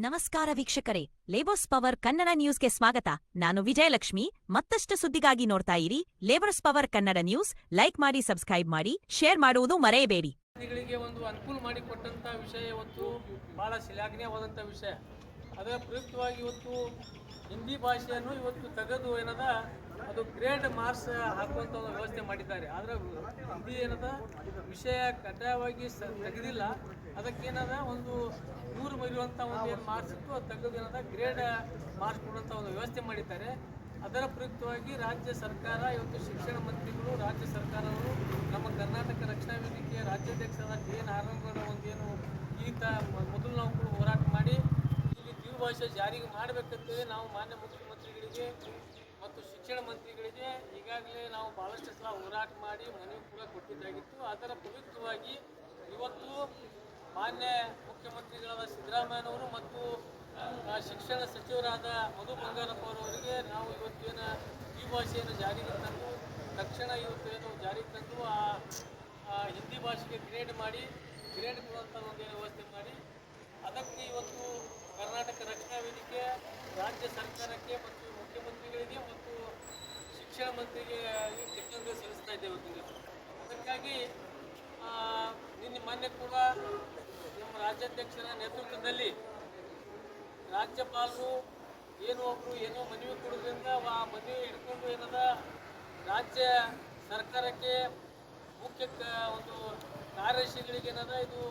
ನಮಸ್ಕಾರ ವೀಕ್ಷಕರೇ, labours power Kannada ನ್ಯೂಸ್ಗೆ ಸ್ವಾಗತ. ನಾನು ವಿಜಯಲಕ್ಷ್ಮಿ. ಮತ್ತಷ್ಟು ಸುದ್ದಿಗಾಗಿ ನೋಡ್ತಾ ಇರಿ labours power Kannada news. Like ಮಾಡಿ, ಸಬ್ಸ್ಕ್ರೈಬ್ ಮಾಡಿ, ಶೇರ್ ಮಾಡುವುದು ಮರೆಯಬೇಡಿ. ಒಂದು ಅನುಕೂಲ ಮಾಡಿಕೊಟ್ಟಂತ ವಿಷಯ ಇವತ್ತು ಬಹಳ ಶ್ಲಾಘನೀಯವಾದಂಥ ವಿಷಯ. ಅದರ ಪ್ರಯುಕ್ತವಾಗಿ ಇವತ್ತು ಹಿಂದಿ ಭಾಷೆಯನ್ನು ಇವತ್ತು ತೆಗೆದು ಏನದ ಅದು ಗ್ರೇಡ್ ಮಾರ್ಕ್ಸ್ ಹಾಕುವಂಥ ಒಂದು ವ್ಯವಸ್ಥೆ ಮಾಡಿದ್ದಾರೆ. ಆದರೆ ಹಿಂದಿ ಏನದ ವಿಷಯ ಕಡ್ಡಾಯವಾಗಿ ತೆಗೆದಿಲ್ಲ. ಅದಕ್ಕೇನದ ಒಂದು 100 ಮರಿಯುವಂಥ ಒಂದು ಏನು ಮಾರ್ಕ್ಸ್ ಇತ್ತು ಅದು ತೆಗೆದು ಏನದ ಗ್ರೇಡ್ ಮಾರ್ಕ್ಸ್ ಕೊಡುವಂಥ ಒಂದು ವ್ಯವಸ್ಥೆ ಮಾಡಿದ್ದಾರೆ. ಅದರ ಪ್ರಯುಕ್ತವಾಗಿ ರಾಜ್ಯ ಸರ್ಕಾರ ಇವತ್ತು ಶಿಕ್ಷಣ ಮಂತ್ರಿಗಳು, ರಾಜ್ಯ ಸರ್ಕಾರಗಳು, ನಮ್ಮ ಕರ್ನಾಟಕ ರಕ್ಷಣಾ ವೇದಿಕೆಯ ರಾಜ್ಯಾಧ್ಯಕ್ಷರಾದ ಕೆ ನಾರಾಯಣಗೌಡ ಒಂದೇನು ಈತ ಮೊದಲು ನಾವು ಕೂಡ ಹೋರಾಟ ಮಾಡಿ ಇಲ್ಲಿ ದ್ವಿಭಾಷೆ ಜಾರಿಗೆ ಮಾಡಬೇಕಂತೇಳಿ ನಾವು ಮಾನ್ಯ ಮುಖ್ಯಮಂತ್ರಿಗಳಿಗೆ ಮತ್ತು ಶಿಕ್ಷಣ ಮಂತ್ರಿಗಳಿಗೆ ಈಗಾಗಲೇ ನಾವು ಭಾಳಷ್ಟು ಸಲ ಹೋರಾಟ ಮಾಡಿ ಮನವಿ ಕೂಡ ಕೊಟ್ಟಿದ್ದಾಗಿತ್ತು. ಅದರ ಪ್ರಯುಕ್ತವಾಗಿ ಇವತ್ತು ಮಾನ್ಯ ಮುಖ್ಯಮಂತ್ರಿಗಳಾದ ಸಿದ್ದರಾಮಯ್ಯನವರು ಮತ್ತು ಶಿಕ್ಷಣ ಸಚಿವರಾದ ಮಧು ಬಂಗಾರಪ್ಪ ಅವರಿಗೆ ನಾವು ಇವತ್ತೇನು ಈ ಭಾಷೆಯನ್ನು ಜಾರಿಗೆ ತಂದು ತಕ್ಷಣ ಇವತ್ತೇನು ಜಾರಿಗೆ ತಂದು ಆ ಹಿಂದಿ ಭಾಷೆಗೆ ಗ್ರೇಡ್ ಕೊಡುವಂಥ ಒಂದೇನು ವ್ಯವಸ್ಥೆ ಮಾಡಿ ಅದಕ್ಕೆ ಇವತ್ತು ಕರ್ನಾಟಕ ರಕ್ಷಣಾ ವೇದಿಕೆ ರಾಜ್ಯ ಸರ್ಕಾರಕ್ಕೆ ಮತ್ತು ಮುಖ್ಯಮಂತ್ರಿಗಳಿಗೆ ಮತ್ತು ಶಿಕ್ಷಣ ಮಂತ್ರಿಗೆ ಕೃತಜ್ಞತೆ ಸಲ್ಲಿಸ್ತಾ ಇದ್ದೇವೆ ಇವತ್ತಿಗೆ. ಅದಕ್ಕಾಗಿ ನಿನ್ನೆ ಮೊನ್ನೆ ಕೂಡ ನಮ್ಮ ರಾಜ್ಯಾಧ್ಯಕ್ಷರ ನೇತೃತ್ವದಲ್ಲಿ ರಾಜ್ಯಪಾಲರು ಏನೋ ಮನವಿ ಕೊಡೋದ್ರಿಂದ ಆ ಮನವಿ ಹಿಡ್ಕೊಂಡು ಏನದ ರಾಜ್ಯ ಸರ್ಕಾರಕ್ಕೆ ಮುಖ್ಯ ಒಂದು ಕಾರ್ಯದರ್ಶಿಗಳಿಗೆ ಏನದ ಇದು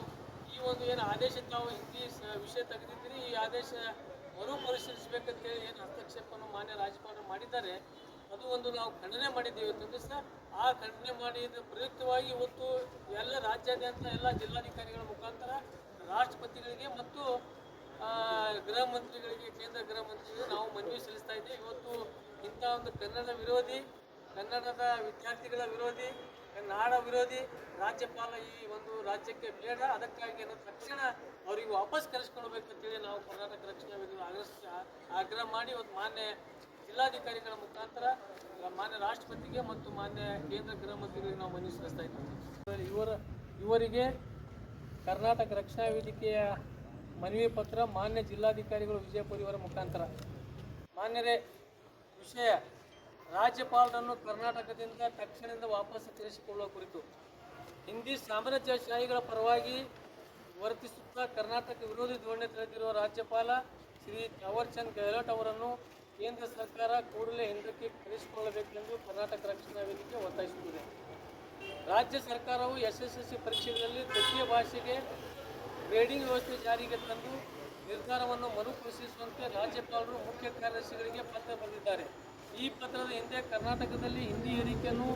ಈ ಒಂದು ಏನು ಆದೇಶ ತಾವು ಹಿಂದಿ ವಿಷಯ ತೆಗೆದಿದ್ದೀರಿ, ಈ ಆದೇಶ ಮರುಪರಿಶೀಲಿಸಬೇಕಂತೇಳಿ ಏನು ಹಸ್ತಕ್ಷೇಪವನ್ನು ಮಾನ್ಯ ರಾಜ್ಯಪಾಲರು ಮಾಡಿದ್ದಾರೆ. ಅದು ಒಂದು ನಾವು ಖಂಡನೆ ಮಾಡಿದ್ದೇವೆ ಇವತ್ತು ದಿವಸ. ಆ ಖಂಡನೆ ಮಾಡಿದ ಪ್ರಯುಕ್ತವಾಗಿ ಇವತ್ತು ಎಲ್ಲ ರಾಜ್ಯಾದ್ಯಂತ ಎಲ್ಲ ಜಿಲ್ಲಾಧಿಕಾರಿಗಳ ಮುಖಾಂತರ ರಾಷ್ಟ್ರಪತಿಗಳಿಗೆ ಮತ್ತು ಗೃಹ ಮಂತ್ರಿಗಳಿಗೆ, ಕೇಂದ್ರ ಗೃಹ ಮಂತ್ರಿಗಳಿಗೆ ನಾವು ಮನವಿ ಸಲ್ಲಿಸ್ತಾ ಇದ್ದೇವೆ. ಇವತ್ತು ಇಂಥ ಒಂದು ಕನ್ನಡ ವಿರೋಧಿ, ಕನ್ನಡದ ವಿದ್ಯಾರ್ಥಿಗಳ ವಿರೋಧಿ, ನಾಡ ವಿರೋಧಿ ರಾಜ್ಯಪಾಲ ಈ ಒಂದು ರಾಜ್ಯಕ್ಕೆ ಬೇಡ. ಅದಕ್ಕಾಗಿ ತಕ್ಷಣ ಅವರಿಗೆ ವಾಪಸ್ ಕರೆಸ್ಕೊಳ್ಬೇಕಂತೇಳಿ ನಾವು ಕರ್ನಾಟಕ ರಕ್ಷಣಾ ವೇದಿಕೆ ಆಗ್ರಹ ಮಾಡಿ ಇವತ್ತು ಮಾನ್ಯ ಜಿಲ್ಲಾಧಿಕಾರಿಗಳ ಮುಖಾಂತರ ಮಾನ್ಯ ರಾಷ್ಟ್ರಪತಿಗೆ ಮತ್ತು ಮಾನ್ಯ ಕೇಂದ್ರ ಗೃಹ ಮಂತ್ರಿಗಳಿಗೆ ನಾವು ಮನವಿ ಸಲ್ಲಿಸ್ತಾ ಇದ್ದೇವೆ. ಇವರಿಗೆ ಕರ್ನಾಟಕ ರಕ್ಷಣಾ ವೇದಿಕೆಯ ಮನವಿ ಪತ್ರ ಮಾನ್ಯ ಜಿಲ್ಲಾಧಿಕಾರಿಗಳು ವಿಜಯಪುರ ಇವರ ಮುಖಾಂತರ. ಮಾನ್ಯರೇ, ವಿಷಯ ರಾಜ್ಯಪಾಲರನ್ನು ಕರ್ನಾಟಕದಿಂದ ತಕ್ಷಣದಿಂದ ವಾಪಸ್ ಕರೆಸಿಕೊಳ್ಳುವ ಕುರಿತು ಹಿಂದಿ ಸಾಮ್ರಾಜ್ಯಶಾಹಿಗಳ ಪರವಾಗಿ ವರ್ತಿಸುತ್ತಾ ಕರ್ನಾಟಕ ವಿರೋಧಿ ಧೋರಣೆ ತಳೆದಿರುವ ರಾಜ್ಯಪಾಲ ಶ್ರೀ ಥಾವರ್ಚಂದ್ ಗೆಹ್ಲೋಟ್ ಅವರನ್ನು ಕೇಂದ್ರ ಸರ್ಕಾರ ಕೂಡಲೇ ಹಿಂದಕ್ಕೆ ಕರೆಸಿಕೊಳ್ಳಬೇಕೆಂದು ಕರ್ನಾಟಕ ರಕ್ಷಣಾ ವೇದಿಕೆ ಒತ್ತಾಯಿಸುತ್ತಿದೆ. ರಾಜ್ಯ ಸರ್ಕಾರವು SSLC ಪರೀಕ್ಷೆಗಳಲ್ಲಿ ತೃತೀಯ ಭಾಷೆಗೆ ಗ್ರೇಡಿಂಗ್ ವ್ಯವಸ್ಥೆ ಜಾರಿಗೆ ತಂದು ನಿರ್ಧಾರವನ್ನು ಮರುಪರಿಶೀಲಿಸುವಂತೆ ರಾಜ್ಯಪಾಲರು ಮುಖ್ಯ ಕಾರ್ಯದರ್ಶಿಗಳಿಗೆ ಪತ್ರ ಬರೆದಿದ್ದಾರೆ. ಈ ಪತ್ರದ ಹಿಂದೆ ಕರ್ನಾಟಕದಲ್ಲಿ ಹಿಂದಿ ಏರಿಕೆಯನ್ನು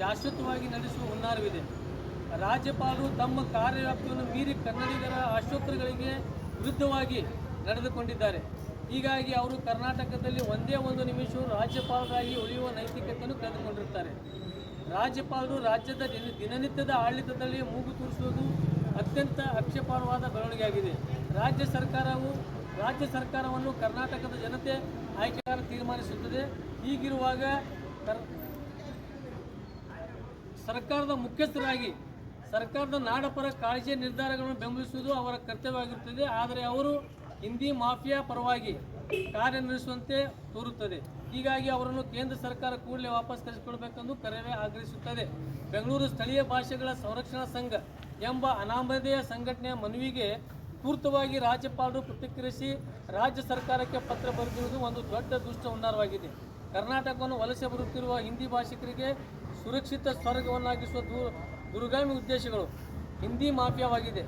ಶಾಶ್ವತವಾಗಿ ನಡೆಸುವ ಹುನ್ನಾರವಿದೆ. ರಾಜ್ಯಪಾಲರು ತಮ್ಮ ಕಾರ್ಯವ್ಯಾಪ್ತಿಯನ್ನು ಮೀರಿ ಕನ್ನಡಿಗರ ಆಶೋತ್ತರಗಳಿಗೆ ವಿರುದ್ಧವಾಗಿ ನಡೆದುಕೊಂಡಿದ್ದಾರೆ. ಹೀಗಾಗಿ ಅವರು ಕರ್ನಾಟಕದಲ್ಲಿ ಒಂದೇ ಒಂದು ನಿಮಿಷವೂ ರಾಜ್ಯಪಾಲರಾಗಿ ಉಳಿಯುವ ನೈತಿಕತೆಯನ್ನು ಕಳೆದುಕೊಂಡಿರುತ್ತಾರೆ. ರಾಜ್ಯಪಾಲರು ರಾಜ್ಯದ ದಿನನಿತ್ಯದ ಆಡಳಿತದಲ್ಲಿ ಮೂಗು ತೂರಿಸುವುದು ಅತ್ಯಂತ ಆಕ್ಷೇಪಾರ್ಹವಾದ ಬೆಳವಣಿಗೆಯಾಗಿದೆ. ರಾಜ್ಯ ಸರ್ಕಾರವನ್ನು ಕರ್ನಾಟಕದ ಜನತೆ ಆಯ್ಕೆಗಾರ ತೀರ್ಮಾನಿಸುತ್ತದೆ. ಹೀಗಿರುವಾಗ ಸರ್ಕಾರದ ಮುಖ್ಯಸ್ಥರಾಗಿ ಸರ್ಕಾರದ ನಾಡಪರ ಕಾಳಜಿಯ ನಿರ್ಧಾರಗಳನ್ನು ಬೆಂಬಲಿಸುವುದು ಅವರ ಕರ್ತವ್ಯವಾಗಿರುತ್ತದೆ. ಆದರೆ ಅವರು ಹಿಂದಿ ಮಾಫಿಯಾ ಪರವಾಗಿ ಕಾರ್ಯನಿರ್ವಹಿಸುವಂತೆ ತೋರುತ್ತದೆ. ಹೀಗಾಗಿ ಅವರನ್ನು ಕೇಂದ್ರ ಸರ್ಕಾರ ಕೂಡಲೇ ವಾಪಸ್ ಕರೆಸಿಕೊಳ್ಳಬೇಕೆಂದು ಕರೆವೆ ಆಗ್ರಹಿಸುತ್ತದೆ. ಬೆಂಗಳೂರು ಸ್ಥಳೀಯ ಭಾಷೆಗಳ ಸಂರಕ್ಷಣಾ ಸಂಘ ಎಂಬ ಅನಾಮಧೇಯ ಸಂಘಟನೆಯ ಮನವಿಗೆ ಪೂರ್ತವಾಗಿ ರಾಜ್ಯಪಾಲರು ಪ್ರತಿಕ್ರಿಯಿಸಿ ರಾಜ್ಯ ಸರ್ಕಾರಕ್ಕೆ ಪತ್ರ ಬರೆದಿರುವುದು ಒಂದು ದೊಡ್ಡ ದುಷ್ಟ ಹುನ್ನಾರವಾಗಿದೆ. ಕರ್ನಾಟಕವನ್ನು ವಲಸೆ ಬರುತ್ತಿರುವ ಹಿಂದಿ ಭಾಷಿಕರಿಗೆ ಸುರಕ್ಷಿತ ಸ್ವರ್ಗವನ್ನಾಗಿಸುವ ದುರ್ಗಾಮಿ ಉದ್ದೇಶಗಳು ಹಿಂದಿ ಮಾಫಿಯಾವಾಗಿದೆ.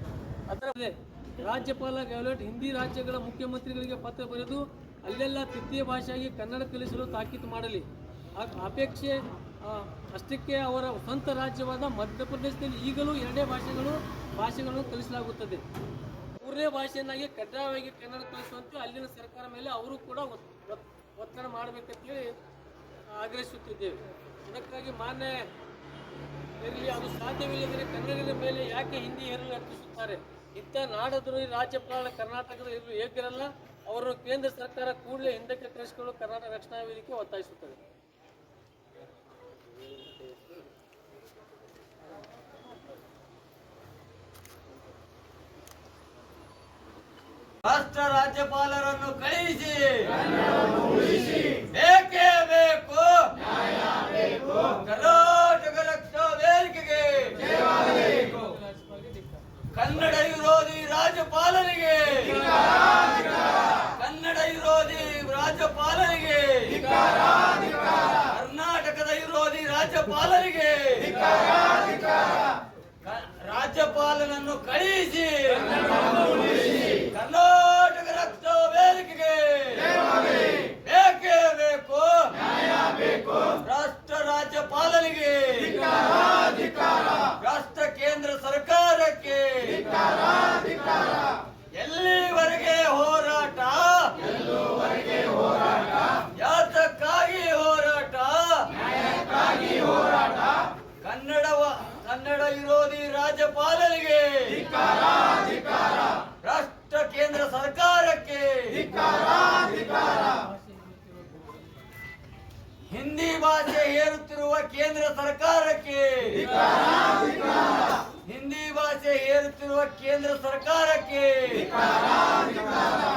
ಅದರಲ್ಲದೆ ರಾಜ್ಯಪಾಲ ಗೆಹ್ಲೋಟ್ ಹಿಂದಿ ರಾಜ್ಯಗಳ ಮುಖ್ಯಮಂತ್ರಿಗಳಿಗೆ ಪತ್ರ ಬರೆದು ಅಲ್ಲೆಲ್ಲ ತೃತೀಯ ಭಾಷೆಯಾಗಿ ಕನ್ನಡ ಕಲಿಸಲು ತಾಕೀತು ಮಾಡಲಿ. ಅಪೇಕ್ಷೆ ಅಷ್ಟಕ್ಕೆ ಅವರ ಸ್ವಂತ ರಾಜ್ಯವಾದ ಮಧ್ಯಪ್ರದೇಶದಲ್ಲಿ ಈಗಲೂ ಎರಡೇ ಭಾಷೆಗಳನ್ನು ಕಲಿಸಲಾಗುತ್ತದೆ. ಮೂರನೇ ಭಾಷೆಯನ್ನಾಗಿ ಕಡ್ಡಾಯವಾಗಿ ಕನ್ನಡ ಕಲಿಸುವಂತೆ ಅಲ್ಲಿನ ಸರ್ಕಾರ ಮೇಲೆ ಅವರು ಕೂಡ ಒತ್ತಡ ಮಾಡಬೇಕಂತೇಳಿ ಆಗ್ರಹಿಸುತ್ತಿದ್ದೇವೆ. ಅದಕ್ಕಾಗಿ ಮಾನ್ಯ ಇರಲಿ, ಅದು ಸಾಧ್ಯವಿಲ್ಲದರೆ ಕನ್ನಡಿಗರ ಮೇಲೆ ಯಾಕೆ ಹಿಂದಿ ಹೇರಲು ಯತ್ನಿಸುತ್ತಾರೆ? ಇಂಥ ನಾಡದ್ರೋಹಿ ರಾಜ್ಯಪಾಲ ಕರ್ನಾಟಕದ ಇರಲು ಯೋಗ್ಯರಲ್ಲ. ಅವರನ್ನು ಕೇಂದ್ರ ಸರ್ಕಾರ ಕೂಡಲೇ ಹಿಂದಕ್ಕೆ ಕರೆಸಿಕೊಳ್ಳಲು ಕರ್ನಾಟಕ ರಕ್ಷಣಾ ವೇದಿಕೆ ಒತ್ತಾಯಿಸುತ್ತದೆ. ರಾಷ್ಟ್ರ ರಾಜ್ಯಪಾಲರನ್ನು ಕಳುಹಿಸಿ ಬೇಕೇ ಬೇಕು ಕರ್ನಾಟಕ ರಕ್ಷಣಾ ವೇದಿಕೆಗೆ ಕನ್ನಡ ವಿರೋಧಿ ರಾಜ್ಯಪಾಲರಿಗೆ ಕನ್ನಡ ವಿರೋಧಿ ರಾಜ್ಯಪಾಲರಿಗೆ ಕರ್ನಾಟಕದ ವಿರೋಧಿ ರಾಜ್ಯಪಾಲರಿಗೆ ರಾಜ್ಯಪಾಲನನ್ನು ಕಳುಹಿಸಿ ಕರ್ನಾಟಕ ರಕ್ಷಣಾ ವೇದಿಕೆಗೆ ಬೇಕೇ ಬೇಕು ರಾಷ್ಟ್ರ ರಾಜ್ಯಪಾಲರಿಗೆ ರಾಷ್ಟ್ರ ಕೇಂದ್ರ ಸರ್ಕಾರಕ್ಕೆ ಎಲ್ಲಿವರೆಗೆ ಹೋರಾಟ ಯಾತಕ್ಕಾಗಿ ಹೋರಾಟ ಕನ್ನಡ ವಿರೋಧಿ ರಾಜ್ಯಪಾಲರಿಗೆ ರಾಷ್ಟ್ರ ಕೇಂದ್ರ ಸರ್ಕಾರಕ್ಕೆ ಹಿಂದಿ ಭಾಷೆ ಹೇರುತ್ತಿರುವ ಕೇಂದ್ರ ಸರ್ಕಾರಕ್ಕೆ ಹಿಂದಿ ಭಾಷೆ ಹೇರುತ್ತಿರುವ ಕೇಂದ್ರ ಸರ್ಕಾರಕ್ಕೆ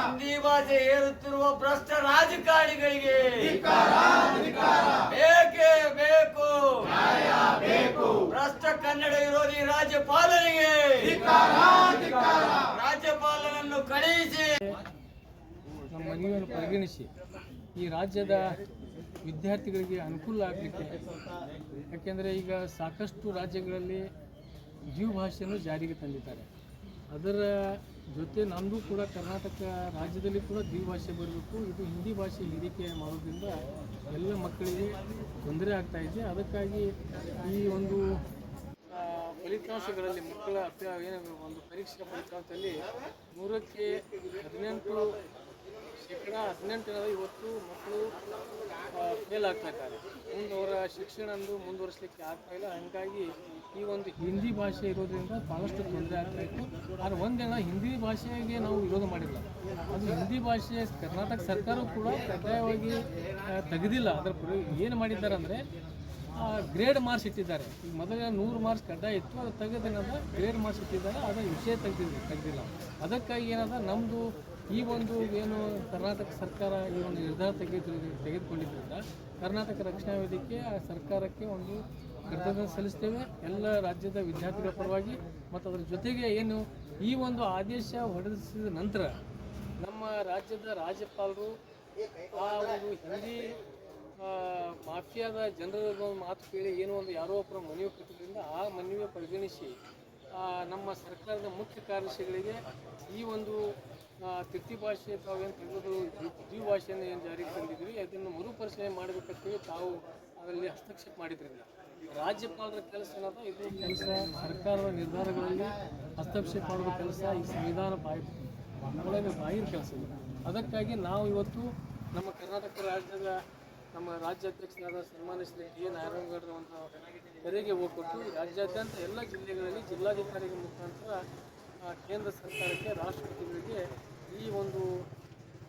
ಹಿಂದಿ ಭಾಷೆ ಹೇರುತ್ತಿರುವ ಭ್ರಷ್ಟ ರಾಜಕಾರಣಿಗಳಿಗೆ ಬೇಕೇ ಬೇಕು ಭ್ರಷ್ಟ ಕನ್ನಡ ವಿರೋಧಿ ರಾಜ್ಯಪಾಲರಿಗೆ ರಾಜ್ಯಪಾಲನನ್ನು ಕಳುಹಿಸಿ ನಮ್ಮ ಮನವಿಯನ್ನು ಪರಿಗಣಿಸಿ ಈ ರಾಜ್ಯದ ವಿದ್ಯಾರ್ಥಿಗಳಿಗೆ ಅನುಕೂಲ ಆಗಲಿಕ್ಕೆ, ಯಾಕೆಂದರೆ ಈಗ ಸಾಕಷ್ಟು ರಾಜ್ಯಗಳಲ್ಲಿ ದ್ವಿಭಾಷೆಯನ್ನು ಜಾರಿಗೆ ತಂದಿದ್ದಾರೆ. ಅದರ ಜೊತೆ ನಮ್ಮದು ಕೂಡ ಕರ್ನಾಟಕ ರಾಜ್ಯದಲ್ಲಿ ಕೂಡ ದ್ವಿಭಾಷೆ ಬರಬೇಕು. ಇದು ಹಿಂದಿ ಭಾಷೆ ಹೇರಿಕೆ ಮಾಡೋದ್ರಿಂದ ಎಲ್ಲ ಮಕ್ಕಳಿಗೆ ತೊಂದರೆ ಆಗ್ತಾ ಇದೆ. ಅದಕ್ಕಾಗಿ ಈ ಒಂದು ಫಲಿತಾಂಶಗಳಲ್ಲಿ ಮಕ್ಕಳ ಒಂದು ಪರೀಕ್ಷಾ ಫಲಿತಾಂಶದಲ್ಲಿ 100ಕ್ಕೆ 18% ಇವತ್ತು ಮಕ್ಕಳು ಫೇಲ್ ಆಗ್ತಾ ಇದ್ದಾರೆ. ಅವರ ಶಿಕ್ಷಣ ಮುಂದುವರಿಸಲಿಕ್ಕೆ ಆಗ್ತಾ ಇಲ್ಲ. ಹಾಗಾಗಿ ಈ ಒಂದು ಹಿಂದಿ ಭಾಷೆ ಇರೋದ್ರಿಂದ ಭಾಳಷ್ಟು ತೊಂದರೆ ಆಗ್ತಾ ಇತ್ತು. ಆದರೆ ಒಂದೇನ ಹಿಂದಿ ಭಾಷೆಗೆ ನಾವು ವಿರೋಧ ಮಾಡಿಲ್ಲ. ಅದು ಹಿಂದಿ ಭಾಷೆ ಕರ್ನಾಟಕ ಸರ್ಕಾರವು ಕೂಡ ಕಡ್ಡಾಯವಾಗಿ ತೆಗೆದಿಲ್ಲ. ಅದರ ಏನು ಮಾಡಿದ್ದಾರೆ ಅಂದರೆ ಗ್ರೇಡ್ ಮಾರ್ಕ್ಸ್ ಇಟ್ಟಿದ್ದಾರೆ. ಈಗ ಮೊದಲ 100 ಮಾರ್ಕ್ಸ್ ಕಡ್ಡಾಯ ಇತ್ತು, ಅದು ತೆಗೆದೇನದ ಗ್ರೇಡ್ ಮಾರ್ಕ್ಸ್ ಇಟ್ಟಿದ್ದಾರೆ. ಅದರ ವಿಷಯ ತೆಗೆದಿಲ್ಲ. ಅದಕ್ಕಾಗಿ ಏನದ ನಮ್ಮದು ಈ ಒಂದು ಏನು ಕರ್ನಾಟಕ ಸರ್ಕಾರ ಈ ಒಂದು ನಿರ್ಧಾರ ತೆಗೆದುಕೊಂಡಿದ್ದರಿಂದ ಕರ್ನಾಟಕ ರಕ್ಷಣಾ ವೇದಿಕೆ ಆ ಸರ್ಕಾರಕ್ಕೆ ಒಂದು ಕೃತಜ್ಞತೆ ಸಲ್ಲಿಸ್ತೇವೆ ಎಲ್ಲ ರಾಜ್ಯದ ವಿದ್ಯಾರ್ಥಿಗಳ ಪರವಾಗಿ. ಮತ್ತು ಅದರ ಜೊತೆಗೆ ಏನು ಈ ಒಂದು ಆದೇಶ ಹೊರಡಿಸಿದ ನಂತರ ನಮ್ಮ ರಾಜ್ಯದ ರಾಜ್ಯಪಾಲರು ಆ ಒಂದು ಹಿಂದಿ ಮಾಫಿಯಾದ ಜನರ ಮಾತು ಕೇಳಿ ಏನೋ ಒಂದು ಯಾರೋ ಒಬ್ಬರ ಮನವಿ ಕೊಟ್ಟಿದ್ದರಿಂದ ಆ ಮನವಿ ಪರಿಗಣಿಸಿ ನಮ್ಮ ಸರ್ಕಾರದ ಮುಖ್ಯ ಕಾರ್ಯದರ್ಶಿಗಳಿಗೆ ಈ ಒಂದು ತಿರ್ತಿ ಭಾಷೆ ತಾವೇನು ತೆಗೆದು ದ್ವಿಭಾಷೆಯನ್ನು ಏನು ಜಾರಿಗೆ ತಂದಿದ್ವಿ ಅದನ್ನು ಮರುಪರಿಶೀಲನೆ ಮಾಡಬೇಕಂತೇಳಿ ತಾವು ಅದರಲ್ಲಿ ಹಸ್ತಕ್ಷೇಪ ಮಾಡಿದ್ರಿಂದ ರಾಜ್ಯಪಾಲರ ಕೆಲಸ ಏನದ ಇದು ಕೆಲಸ ಸರ್ಕಾರದ ನಿರ್ಧಾರಗಳಲ್ಲಿ ಹಸ್ತಕ್ಷೇಪ ಮಾಡುವ ಕೆಲಸ ಈ ಸಂವಿಧಾನ ಬಾಹಿರ ಕೆಲಸ ಇದೆ. ಅದಕ್ಕಾಗಿ ನಾವು ಇವತ್ತು ನಮ್ಮ ಕರ್ನಾಟಕ ರಾಜ್ಯದ ನಮ್ಮ ರಾಜ್ಯಾಧ್ಯಕ್ಷರಾದ ಸನ್ಮಾನ್ಯ ಶ್ರೀ ಟಿ ಎನ್ ನಾರಾಯಣಗೌಡರ ಒಂದು ಕರೆಗೆ ಹೋಗ್ಕೊಟ್ಟು ರಾಜ್ಯಾದ್ಯಂತ ಎಲ್ಲ ಜಿಲ್ಲೆಗಳಲ್ಲಿ ಜಿಲ್ಲಾಧಿಕಾರಿಗಳ ಮುಖಾಂತರ ಕೇಂದ್ರ ಸರ್ಕಾರಕ್ಕೆ ರಾಷ್ಟ್ರಪತಿಗಳಿಗೆ ಈ ಒಂದು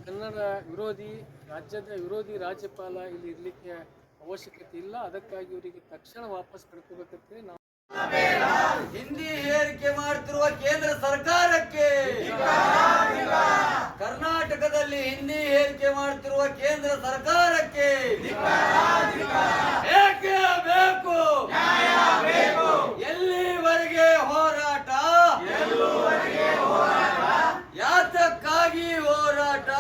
ಕನ್ನಡ ವಿರೋಧಿ ರಾಜ್ಯದ ವಿರೋಧಿ ರಾಜ್ಯಪಾಲ ಇಲ್ಲಿ ಇರಲಿಕ್ಕೆ ಅವಶ್ಯಕತೆ ಇಲ್ಲ. ಅದಕ್ಕಾಗಿ ಇವರಿಗೆ ತಕ್ಷಣ ವಾಪಸ್ ಪಡ್ಕೋಬೇಕಂತೇಳಿ ನಾವು ಹಿಂದಿ ಏರಿಕೆ ಮಾಡುತ್ತಿರುವ ಕೇಂದ್ರ ಸರ್ಕಾರಕ್ಕೆ ಕರ್ನಾಟಕದಲ್ಲಿ ಹಿಂದಿ ಏರಿಕೆ ಮಾಡುತ್ತಿರುವ ಕೇಂದ್ರ ಸರ್ಕಾರಕ್ಕೆ ಬೇಕೇ ಬೇಕು ಎಲ್ಲಿವರೆಗೆ ಹೋರಾಟ ಯಾತಕ್ಕಾಗಿ ಹೋರಾಟ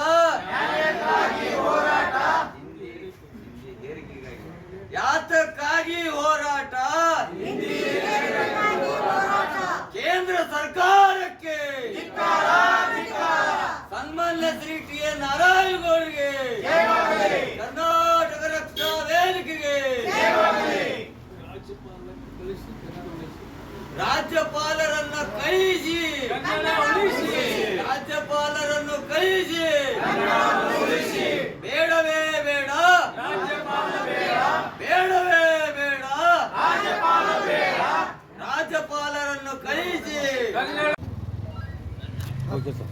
ಯಾತಕ್ಕಾಗಿ ಹೋರಾಟ ಕೇಂದ್ರ ಸರ್ಕಾರಕ್ಕೆ ಸನ್ಮಾನ್ಯ ಶ್ರೀ ಟಿ ಎನ್ ನಾರಾಯಣಗೌಡರಿಗೆ ಕರ್ನಾಟಕ ರಕ್ಷಣಾ ವೇದಿಕೆಗೆ ರಾಜ್ಯಪಾಲರನ್ನು ಕಳುಹಿಸಿ ರಾಜ್ಯಪಾಲರನ್ನು ಕಳುಹಿಸಿ ಬೇಡವೇ ಬೇಡ ಬೇಡವೇ ಬೇಡ ರಾಜ್ಯಪಾಲರನ್ನು ಕಳುಹಿಸಿ. Okay sir.